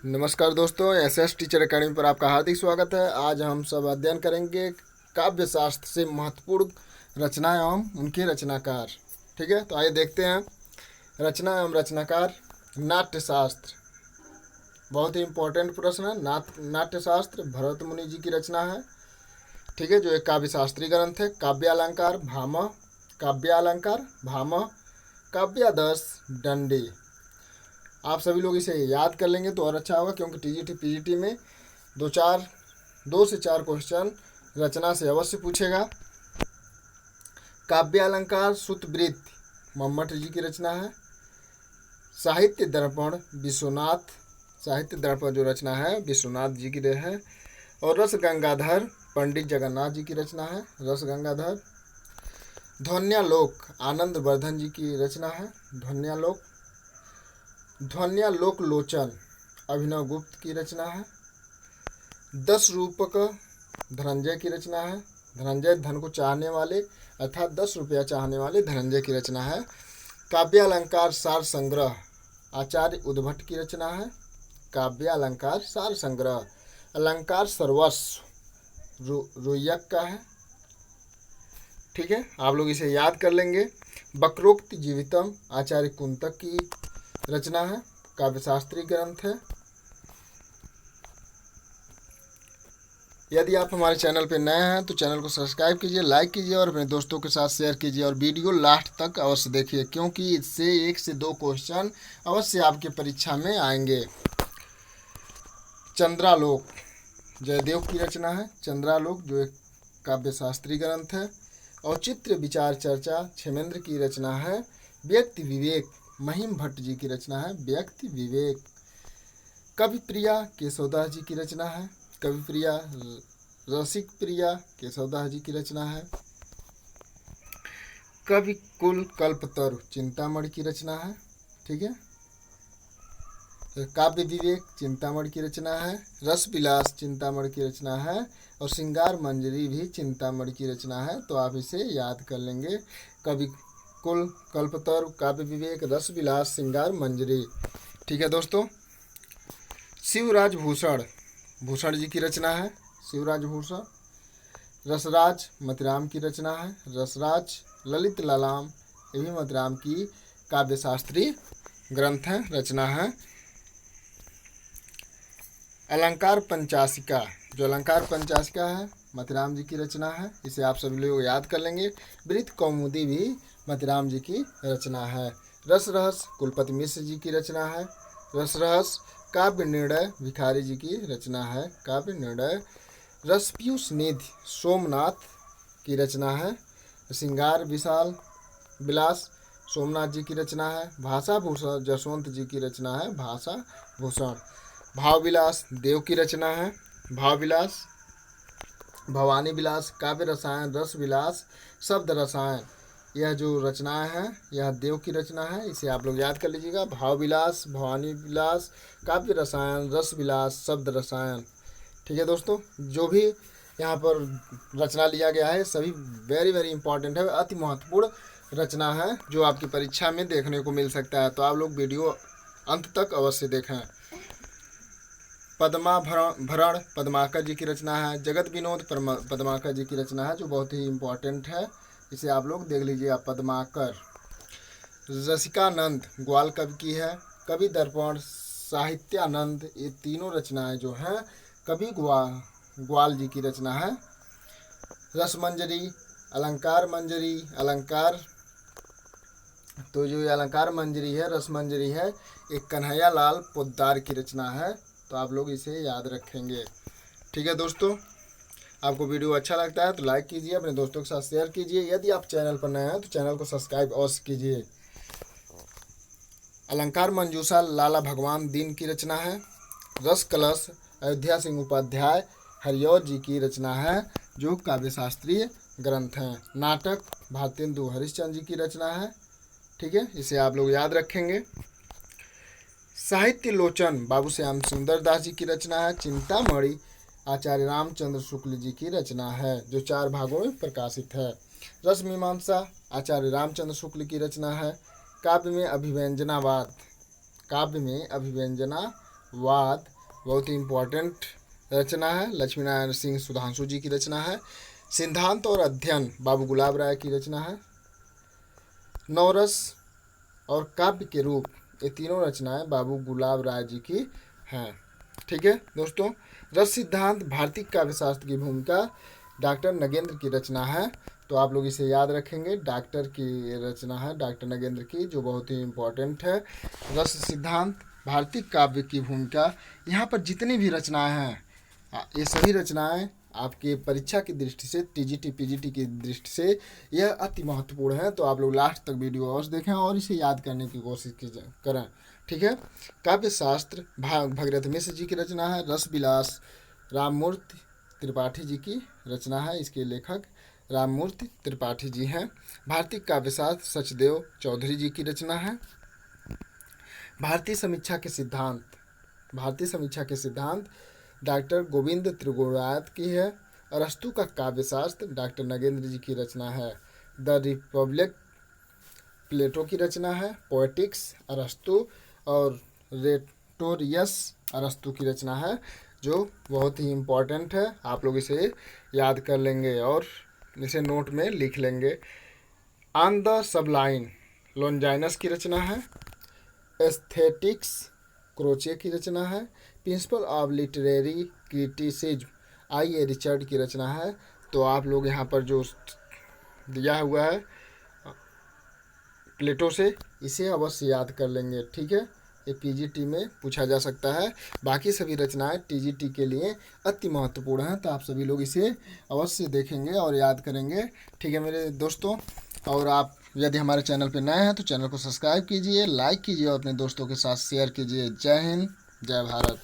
नमस्कार दोस्तों, SS teacher academy पर आपका हार्दिक स्वागत है। आज हम सब अध्ययन करेंगे काव्य शास्त्र से महत्वपूर्ण रचना एवं उनके रचनाकार। ठीक है, तो आइए देखते हैं। रचना एवं रचनाकार। नाट्य शास्त्र बहुत ही इम्पोर्टेंट प्रश्न है। नाट्य शास्त्र भरत मुनि जी की रचना है। ठीक है, जो एक काव्य शास्त्रीय ग्रंथ है। काव्यालंकार भामह, काव्यालंकार भामह, काव्यादर्श दंडी। आप सभी लोग इसे याद कर लेंगे तो और अच्छा होगा, क्योंकि टीजीटी पीजीटी में दो से चार क्वेश्चन रचना से अवश्य पूछेगा। काव्य अलंकार सुतवृत्त मम्मट जी की रचना है। साहित्य दर्पण विश्वनाथ, साहित्य दर्पण जो रचना है विश्वनाथ जी की है। और रस गंगाधर पंडित जगन्नाथ जी की रचना है। रस गंगाधर। ध्वन्यालोक आनंद वर्धन जी की रचना है। ध्वन्यालोक। ध्वन्यालोक लोचन अभिनव गुप्त की रचना है। 10 रूपक धनंजय की रचना है। धनंजय धन को चाहने वाले अर्थात 10 रुपया चाहने वाले धनंजय की रचना है। काव्यालंकार सार संग्रह आचार्य उद्भट की रचना है। काव्यालंकार सार संग्रह। अलंकार सर्वस्व रोयक का है। ठीक है, आप लोग इसे याद कर लेंगे। वक्रोक्ति जीवितम आचार्य कुंतक की रचना है। काव्यशास्त्रीय ग्रंथ है। यदि आप हमारे चैनल पर नए हैं तो चैनल को सब्सक्राइब कीजिए, लाइक कीजिए और अपने दोस्तों के साथ शेयर कीजिए। और वीडियो लास्ट तक अवश्य देखिए, क्योंकि इससे 1 से 2 क्वेश्चन अवश्य आपके परीक्षा में आएंगे। चंद्रालोक जयदेव की रचना है। चंद्रालोक जो एक काव्यशास्त्रीय ग्रंथ है। औचित्य विचार चर्चा क्षेमेंद्र की रचना है। व्यक्ति विवेक महिम भट्ट जी की रचना है। व्यक्ति विवेक। कवि प्रिया केशवदास जी की रचना है। कवि प्रिया रसिक प्रिया केशवदास जी की रचना है। कवि कुल कल्पतरु चिंतामणि की रचना है। ठीक है, काव्य विवेक चिंतामणि की रचना है। रस विलास चिंतामणि की रचना है। और श्रृंगार मंजरी भी चिंतामणि की रचना है, तो आप इसे याद कर लेंगे। कवि कुल कल्पतरु काव्य विवेक रस विलास श्रृंगार मंजरी। ठीक है दोस्तों। शिवराज भूषण भूषण जी की रचना है। शिवराज भूषण। रसराज मतिराम की रचना है। रसराज ललित लालाम ये भी मतिराम की काव्यशास्त्रीय ग्रंथ है, रचना है। अलंकार पंचाशिका जो अलंकार पंचाशिका है मतिराम जी की रचना है, इसे आप सभी लोग याद कर लेंगे। वृत्त कौमुदी भी मतिराम जी की रचना है। रस रहस कुलपति मिश्र जी की रचना है। रस रहस। काव्य निर्णय भिखारी जी की रचना है। काव्य निर्णय। रसपीयूष निधि सोमनाथ की रचना है। श्रृंगार विशाल विलास सोमनाथ जी की रचना है। भाषा भूषण जसवंत जी की रचना है। भाषा भूषण। भाव विलास देव की रचना है। भाव विलास। भवानी विलास काव्य रसायन रस विलास शब्द रसायन, यह जो रचनाएं हैं यह देव की रचना है, इसे आप लोग याद कर लीजिएगा। भाव विलास भवानी विलास काव्य रसायन रस विलास शब्द रसायन। ठीक है दोस्तों, जो भी यहाँ पर रचना लिया गया है सभी वेरी वेरी इंपॉर्टेंट है, अति महत्वपूर्ण रचना है जो आपकी परीक्षा में देखने को मिल सकता है, तो आप लोग वीडियो अंत तक अवश्य देखें। पद्माभरण पद्माकर जी की रचना है। जगत विनोद पद्माकर जी की रचना है, जो बहुत ही इम्पोर्टेंट है, इसे आप लोग देख लीजिए। पद्माकर। रसिकानंद ग्वाल कवि की है। कवि दर्पण साहित्यानंद ये तीनों रचनाएं जो हैं कवि ग्वाल जी की रचना है। रसमंजरी अलंकार मंजरी अलंकार, तो जो ये अलंकार मंजरी है रसमंजरी है एक कन्हैया लाल पोद्दार की रचना है, तो आप लोग इसे याद रखेंगे। ठीक है दोस्तों, आपको वीडियो अच्छा लगता है तो लाइक कीजिए, अपने दोस्तों के साथ शेयर कीजिए। यदि आप चैनल पर नए हैं तो चैनल को सब्सक्राइब अवश्य कीजिए। अलंकार मंजूषा लाला भगवान दीन की रचना है। रस कलश अयोध्या सिंह उपाध्याय हरिऔध जी की रचना है, जो काव्यशास्त्रीय ग्रंथ हैं। नाटक भारतेंदु हरिश्चंद्र जी की रचना है। ठीक है, इसे आप लोग याद रखेंगे। साहित्य लोचन बाबू श्याम सुंदर दास जी की रचना है। चिंतामणि आचार्य रामचंद्र शुक्ल जी की रचना है, जो 4 भागों में प्रकाशित है। रस मीमांसा आचार्य रामचंद्र शुक्ल की रचना है। काव्य में अभिव्यंजनावाद बहुत ही इम्पोर्टेंट रचना है। लक्ष्मी नारायण सिंह सुधांशु जी की रचना है। सिद्धांत और अध्ययन बाबू गुलाब राय की रचना है। नवरस और काव्य के रूप, ये तीनों रचनाएं बाबू गुलाब राय जी की हैं। ठीक है दोस्तों। रस सिद्धांत भारतीय काव्य शास्त्र की भूमिका डॉक्टर नगेंद्र की रचना है। तो आप लोग इसे याद रखेंगे, डॉक्टर की रचना है, डॉक्टर नगेंद्र की, जो बहुत ही इम्पोर्टेंट है। रस सिद्धांत भारतीय काव्य की भूमिका। यहाँ पर जितनी भी रचनाएं हैं, ये सभी रचनाएं आपके परीक्षा की दृष्टि से, टीजीटी पीजीटी की दृष्टि से यह अति महत्वपूर्ण है। तो आप लोग लास्ट तक वीडियो अवश्य देखें और इसे याद करने की कोशिश करें। ठीक है। काव्य शास्त्र भगीरथ मिश्र जी की रचना है। रस विलास राममूर्ति त्रिपाठी जी की रचना है। इसके लेखक राममूर्ति त्रिपाठी जी हैं। भारतीय काव्य शास्त्र सचदेव चौधरी जी की रचना है। भारतीय समीक्षा के सिद्धांत, भारतीय समीक्षा के सिद्धांत डॉक्टर गोविंद त्रिगुणायत की है। अरस्तु का काव्य शास्त्र डॉक्टर नगेंद्र जी की रचना है। द रिपब्लिक प्लेटो की रचना है। पोएटिक्स अरस्तु और रेटोरियस अरस्तु की रचना है, जो बहुत ही इम्पोर्टेंट है। आप लोग इसे याद कर लेंगे और इसे नोट में लिख लेंगे। ऑन द सबलाइन लोनजाइनस की रचना है। एस्थेटिक्स क्रोचे की रचना है। Principle of literary criticism IA. Richard की रचना है। तो आप लोग यहाँ पर जो दिया हुआ है प्लेटो से, इसे अवश्य याद कर लेंगे। ठीक है। ये पीजीटी में पूछा जा सकता है। बाकी सभी रचनाएं टीजीटी के लिए अति महत्वपूर्ण हैं। तो आप सभी लोग इसे अवश्य देखेंगे और याद करेंगे। ठीक है मेरे दोस्तों। और आप यदि हमारे चैनल पर नए हैं तो चैनल को सब्सक्राइब कीजिए, लाइक कीजिए और अपने दोस्तों के साथ शेयर कीजिए। जय हिंद, जय भारत।